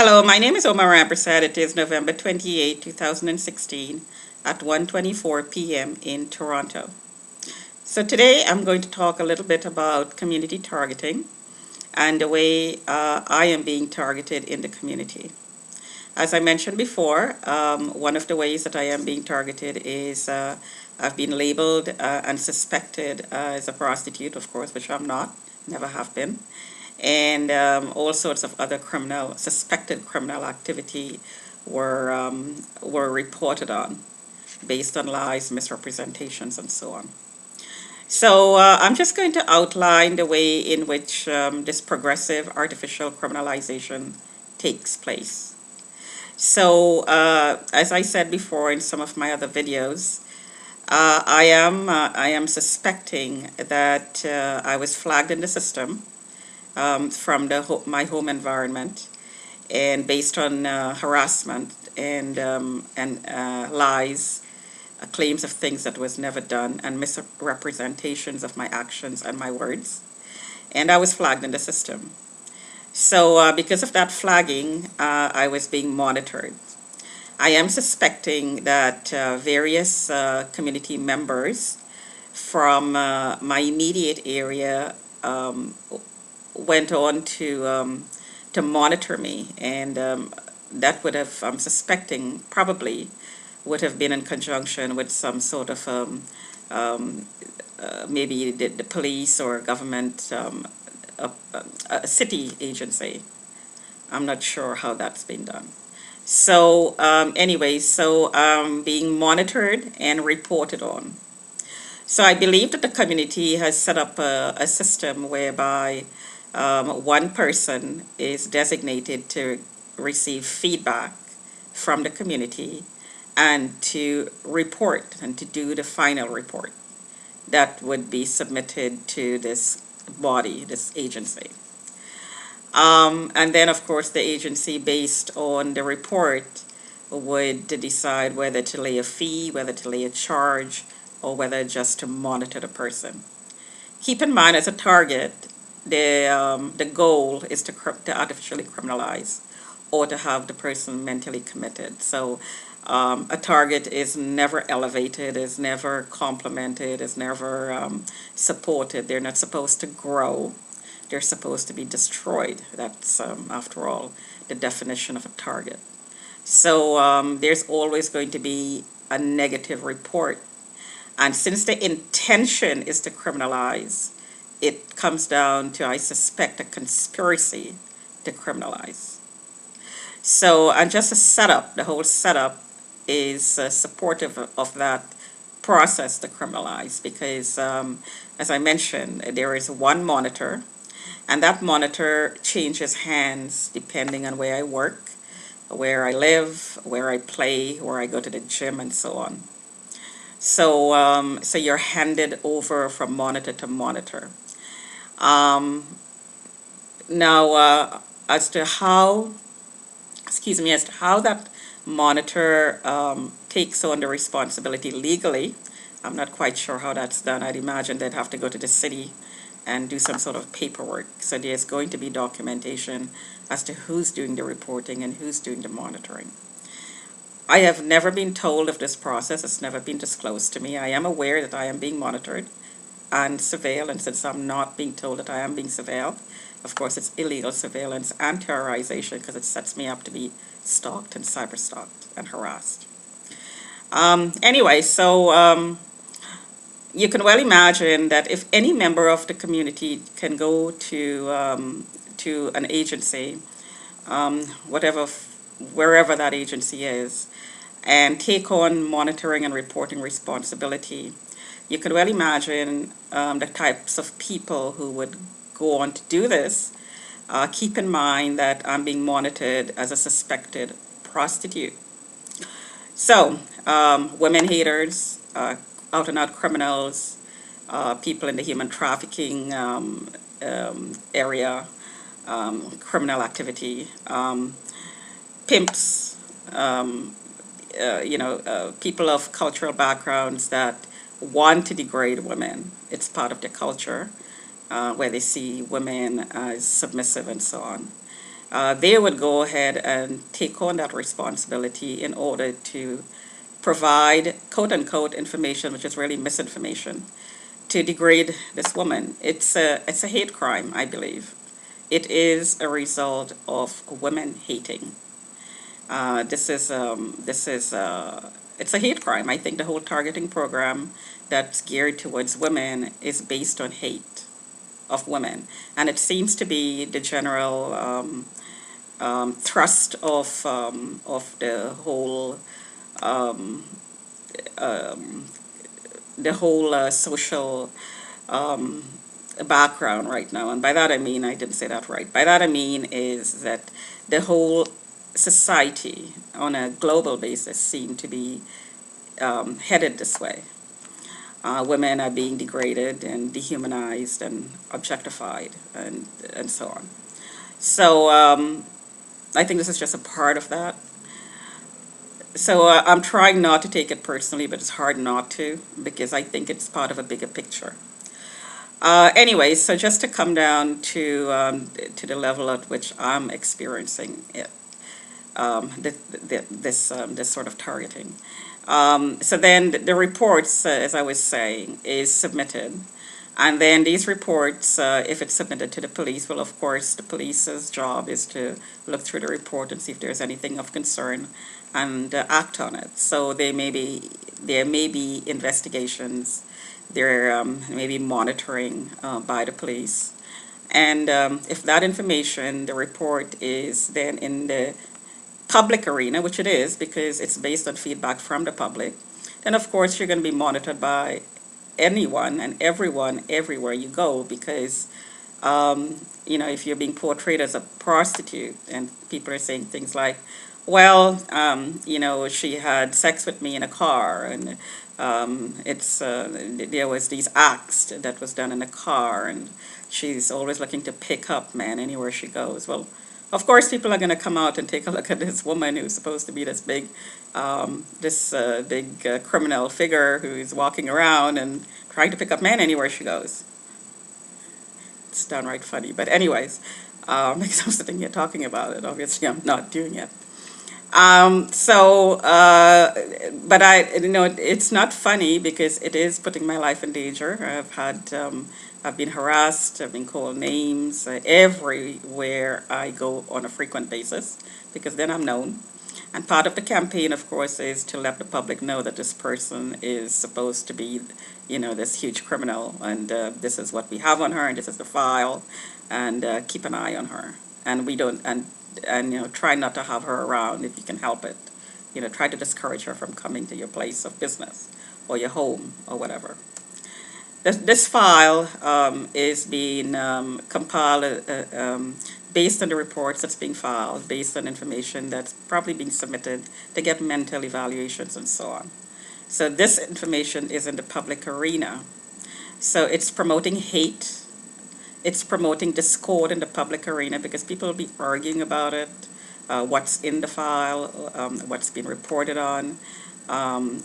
Hello, my name is Omar Rampersad. It is November 28, 2016 at 1:24 p.m. in Toronto. So today I'm going to talk a little bit about community targeting and the way I am being targeted in the community. As I mentioned before, one of the ways that I am being targeted is I've been labeled and suspected as a prostitute, of course, which I'm not, never have been, and all sorts of other suspected criminal activity were reported on based on lies, misrepresentations, and so on. So I'm just going to outline the way in which this progressive artificial criminalization takes place. So as I said before in some of my other videos, I am suspecting that I was flagged in the system from my home environment, and based on harassment and lies, claims of things that was never done, and misrepresentations of my actions and my words, and I was flagged in the system. So because of that flagging, I was being monitored. I am suspecting that various community members from my immediate area went on to monitor me, and that would have, I'm suspecting, probably would have been in conjunction with some sort of um, maybe the police or government, a city agency. I'm not sure how that's been done. So anyway, so being monitored and reported on. So I believe that the community has set up a system whereby one person is designated to receive feedback from the community and to report and to do the final report that would be submitted to this body, this agency. And then, of course, the agency, based on the report, would decide whether to lay a fee, whether to lay a charge, or whether just to monitor the person. Keep in mind, as a target, the goal is to artificially criminalize or to have the person mentally committed. So a target is never elevated, is never complimented, is never supported. They're not supposed to grow. They're supposed to be destroyed. That's, after all, the definition of a target. So there's always going to be a negative report. And since the intention is to criminalize, it comes down to, I suspect, a conspiracy to criminalize. So, and just a setup, the whole setup is supportive of that process to criminalize because, as I mentioned, there is one monitor, and that monitor changes hands depending on where I work, where I live, where I play, where I go to the gym, and so on. So, so you're handed over from monitor to monitor. Um, Now, as to how, excuse me, as to how that monitor takes on the responsibility legally, I'm not quite sure how that's done. I'd imagine they'd have to go to the city and do some sort of paperwork. So there's going to be documentation as to who's doing the reporting and who's doing the monitoring. I have never been told of this process. It's never been disclosed to me. I am aware that I am being monitored and surveilled, and since I'm not being told that I am being surveilled, of course it's illegal surveillance and terrorization because it sets me up to be stalked and cyber stalked and harassed. Anyway, so you can well imagine that if any member of the community can go to an agency, whatever, wherever that agency is, and take on monitoring and reporting responsibility, you can well imagine the types of people who would go on to do this. Keep in mind that I'm being monitored as a suspected prostitute. So, women haters, out and out criminals, people in the human trafficking area, criminal activity, pimps, people of cultural backgrounds that want to degrade women. It's part of their culture, where they see women as submissive and so on. they would go ahead and take on that responsibility in order to provide quote unquote information, which is really misinformation, to degrade this woman. It's a hate crime, I believe. It is a result of women hating. It's a hate crime. I think the whole targeting program that's geared towards women is based on hate of women, and it seems to be the general thrust of um, um, the whole social um, background right now. And by that I mean, I didn't say that right. By that I mean is that the whole society on a global basis seem to be headed this way. Women are being degraded and dehumanized and objectified and so on. So I think this is just a part of that. So I'm trying not to take it personally, but it's hard not to because I think it's part of a bigger picture. Anyway, so just to come down to the level at which I'm experiencing it, this sort of targeting. So then the reports, as I was saying, is submitted. And then these reports, if it's submitted to the police, well, of course, the police's job is to look through the report and see if there's anything of concern and act on it. So there may be investigations, there may be monitoring by the police. And if that information, the report is then in the public arena, which it is because it's based on feedback from the public, then of course you're going to be monitored by anyone and everyone everywhere you go because if you're being portrayed as a prostitute and people are saying things like, well, she had sex with me in a car and there was these acts that was done in a car and she's always looking to pick up men anywhere she goes. Well, of course, people are going to come out and take a look at this woman who's supposed to be this big criminal figure who's walking around and trying to pick up men anywhere she goes. It's downright funny, but anyways, because I'm sitting here talking about it, obviously I'm not doing it. But it's not funny because it is putting my life in danger. I've been harassed, I've been called names everywhere I go on a frequent basis because then I'm known. And part of the campaign, of course, is to let the public know that this person is supposed to be, this huge criminal, and this is what we have on her, and this is the file, and keep an eye on her. And we don't, and try not to have her around if you can help it. Try to discourage her from coming to your place of business or your home or whatever. This file is being compiled based on the reports that's being filed, based on information that's probably being submitted to get mental evaluations and so on. So this information is in the public arena. So it's promoting hate. It's promoting discord in the public arena because people will be arguing about it, what's in the file, what's been reported on. And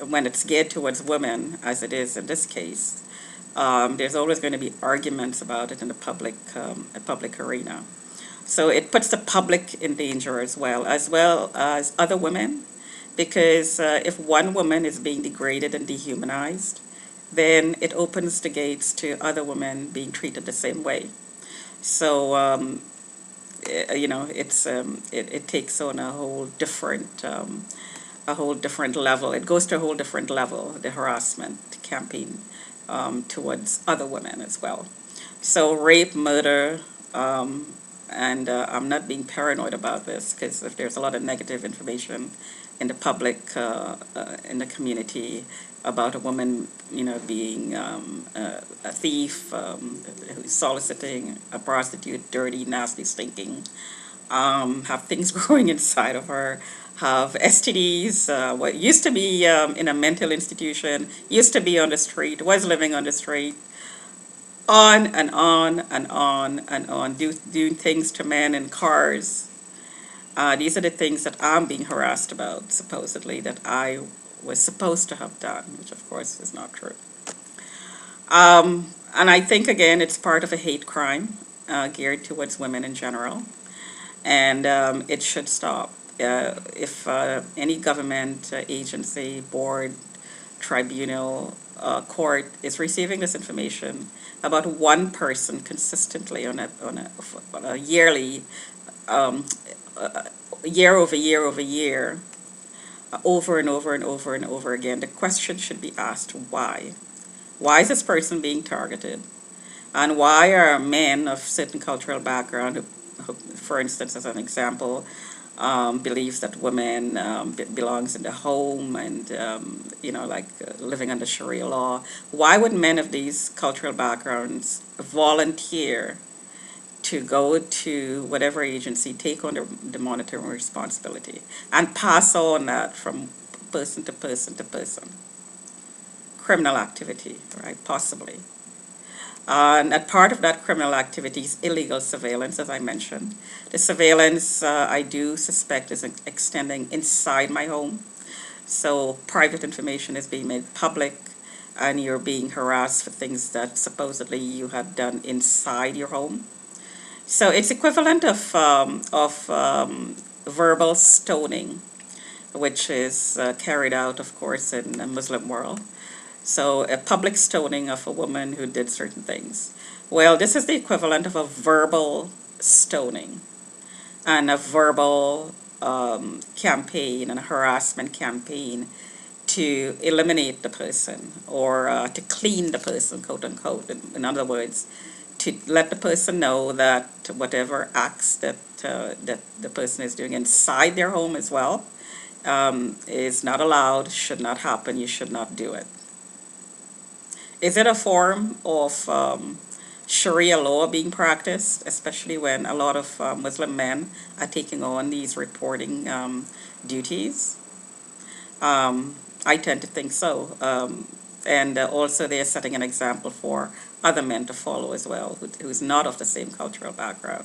when it's geared towards women, as it is in this case, there's always going to be arguments about it in the public arena. So it puts the public in danger as well as other women, because if one woman is being degraded and dehumanized, then it opens the gates to other women being treated the same way. So it takes on a whole different level. It goes to a whole different level, the harassment campaign towards other women as well. So rape, murder, and I'm not being paranoid about this because if there's a lot of negative information in the public, in the community about a woman, being a thief, who's soliciting a prostitute, dirty, nasty, stinking, have things growing inside of her, have STDs, what used to be in a mental institution, used to be on the street, was living on the street, on and on and on and on, doing things to men in cars. These are the things that I'm being harassed about, supposedly, that I was supposed to have done, which of course is not true. And I think, again, it's part of a hate crime geared towards women in general. and it should stop. If any government agency, board, tribunal, court is receiving this information about one person consistently on a yearly, um, year over year over year, over and over and over and over again, the question should be asked: why? Why is this person being targeted? And why are men of certain cultural background, who, for instance, as an example, believes that women belongs in the home and like living under Sharia law. Why would men of these cultural backgrounds volunteer to go to whatever agency, take on the monitoring responsibility, and pass on that from person to person to person? Criminal activity, right? Possibly. And a part of that criminal activity is illegal surveillance, as I mentioned. The surveillance, I do suspect, is extending inside my home. So private information is being made public, and you're being harassed for things that supposedly you have done inside your home. So it's equivalent of verbal stoning, which is carried out, of course, in the Muslim world. So a public stoning of a woman who did certain things. Well, this is the equivalent of a verbal stoning and a verbal campaign and a harassment campaign to eliminate the person, or to clean the person, quote unquote. In other words, to let the person know that whatever acts that the person is doing inside their home as well is not allowed, should not happen, you should not do it. Is it a form of Sharia law being practiced, especially when a lot of Muslim men are taking on these reporting duties? I tend to think so. And also they're setting an example for other men to follow as well, who's not of the same cultural background.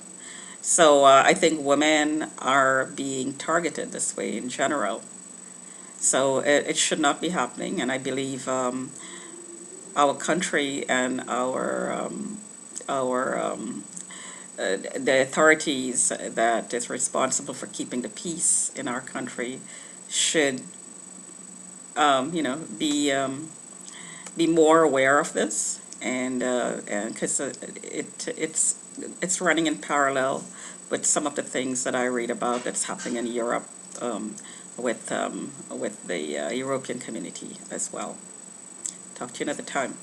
So I think women are being targeted this way in general. So it should not be happening, and I believe our country and the authorities that is responsible for keeping the peace in our country should be more aware of this, and because it's running in parallel with some of the things that I read about that's happening in Europe, with the European community as well. Talk to you another time.